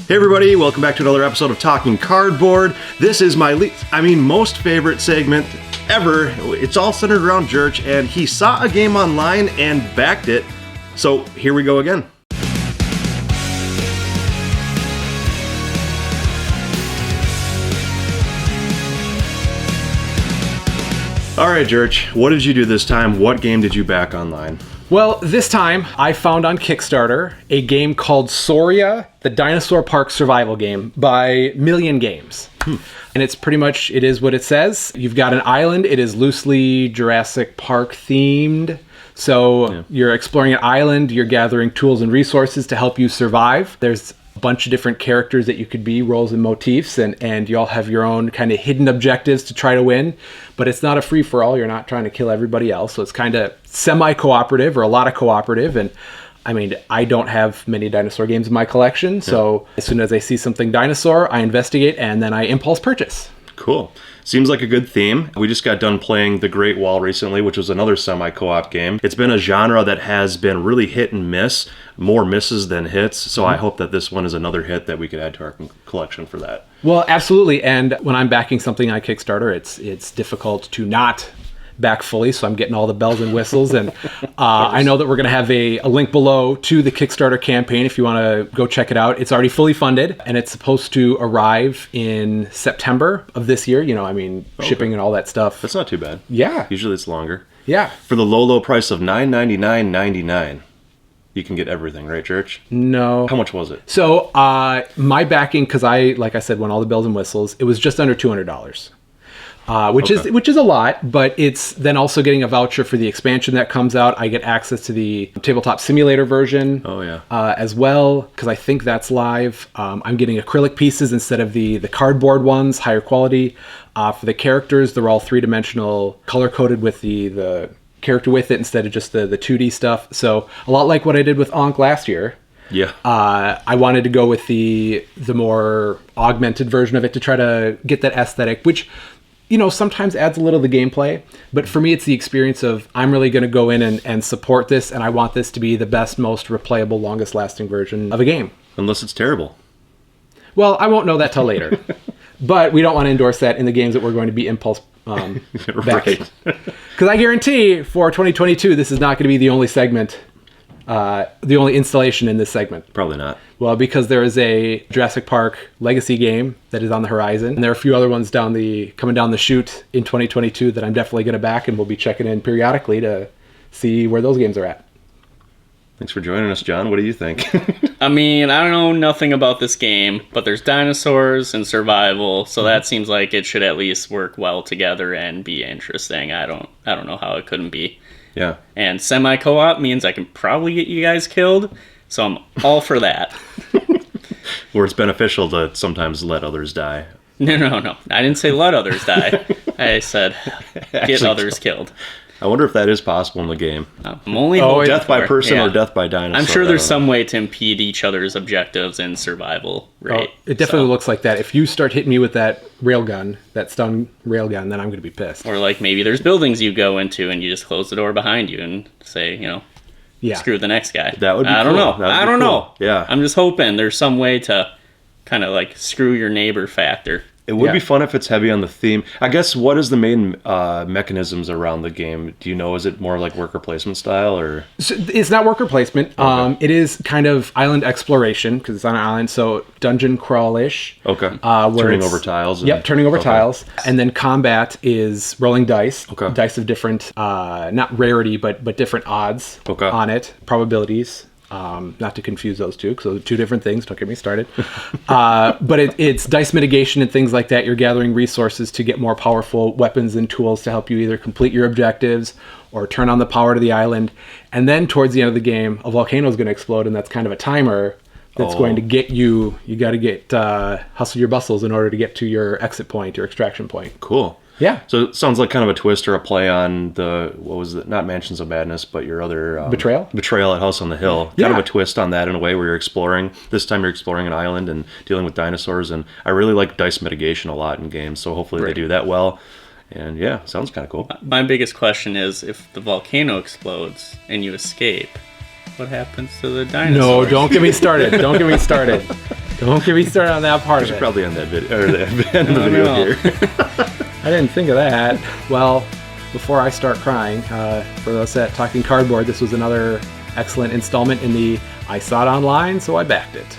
Hey everybody, welcome back to another episode of Talking Cardboard. This is my most favorite segment ever. It's all centered around Jurch, and he saw a game online and backed it. So here we go again. All right, Jurch, what did you do this time? What game did you back online? Well, this time I found on Kickstarter a game called Sauria, the Dinosaur Park survival game by Million Games. And it's pretty much, it is what it says. You've got an island. It is loosely Jurassic Park themed. So You're exploring an island. You're gathering tools and resources to help you survive. There's a bunch of different characters that you could be, roles and motifs, and you all have your own kind of hidden objectives to try to win. But it's not a free-for-all. You're not trying to kill everybody else. So it's kind of semi-cooperative, or a lot of cooperative. And I mean, I don't have many dinosaur games in my collection. So as soon as I see something dinosaur, I investigate and then I impulse purchase. Cool. Seems like a good theme. We just got done playing The Great Wall recently, which was another semi-co-op game. It's been a genre that has been really hit and miss, more misses than hits. So I hope that this one is another hit that we could add to our collection for that. Well, absolutely. And when I'm backing something on Kickstarter, it's difficult to not back fully, so I'm getting all the bells and whistles. And I know that we're going to have a link below to the Kickstarter campaign if you want to go check it out. It's already fully funded, and it's supposed to arrive in September of this year. Shipping and all that stuff. That's not too bad. Yeah. Usually it's longer. Yeah. For the low price of $9.99.99, you can get everything, right, Jurch? No. How much was it? So my backing, because like I said, won all the bells and whistles, it was just under $200. Which is a lot, but it's then also getting a voucher for the expansion that comes out. I get access to the tabletop simulator version as well, because I think that's live. I'm getting acrylic pieces instead of the cardboard ones, higher quality. For the characters, they're all three-dimensional, color-coded with the character with it instead of just the 2D stuff. So a lot like what I did with Ankh last year. Yeah. I wanted to go with the more augmented version of it to try to get that aesthetic, which sometimes adds a little to the gameplay, but for me, it's the experience of I'm really going to go in and support this, and I want this to be the best, most replayable, longest lasting version of a game. Unless it's terrible. Well, I won't know that till later, but we don't want to endorse that in the games that we're going to be impulse backing. Because I guarantee for 2022, this is not going to be the only segment, the only installation in this segment. Probably not. Well, because there is a Jurassic Park legacy game that is on the horizon, and there are a few other ones coming down the chute in 2022 that I'm definitely going to back, and we'll be checking in periodically to see where those games are at. Thanks for joining us, John. What do you think? I don't know nothing about this game, but there's dinosaurs and survival, so that seems like it should at least work well together and be interesting. I don't know how it couldn't be. Yeah. And semi-co-op means I can probably get you guys killed. So I'm all for that. Where it's beneficial to sometimes let others die. No. I didn't say let others die. I said get others killed. I wonder if that is possible in the game. I'm only death by person or death by dinosaur. I'm sure there's some way to impede each other's objectives in survival, right? It definitely looks like that. If you start hitting me with that railgun, that stun railgun, then I'm going to be pissed. Or like maybe there's buildings you go into and you just close the door behind you and say, screw the next guy. That would be I don't know. I don't know. Yeah. I'm just hoping there's some way to kind of like screw your neighbor factor. It would be fun if it's heavy on the theme. I guess, what is the main mechanisms around the game? Do you know? Is it more like worker placement style, or? So it's not worker placement. Okay. It is kind of island exploration because it's on an island, so dungeon crawl-ish. Okay. Turning over tiles. Turning over tiles. And then combat is rolling dice. Okay. Dice of different, not rarity, but different odds on it, probabilities. Not to confuse those two, because those are two different things. Don't get me started. But it's dice mitigation and things like that. You're gathering resources to get more powerful weapons and tools to help you either complete your objectives or turn on the power to the island. And then towards the end of the game, a volcano is going to explode, and that's kind of a timer that's going to get you. You got to get hustle your bustles in order to get to your exit point, your extraction point. Cool. Yeah. So it sounds like kind of a twist or a play on not Mansions of Madness, but your other... Betrayal? Betrayal at House on the Hill. Kind of a twist on that in a way where you're exploring. This time you're exploring an island and dealing with dinosaurs. And I really like dice mitigation a lot in games, so hopefully they do that well. And yeah, sounds kind of cool. My biggest question is, if the volcano explodes and you escape, what happens to the dinosaurs? No, don't get me started. Don't get me started. Don't get me started on that part of it. Probably on that video, or the end of the video know. here. I didn't think of that. Well, before I start crying, for those at Talking Cardboard, this was another excellent installment in the I saw it online, so I backed it.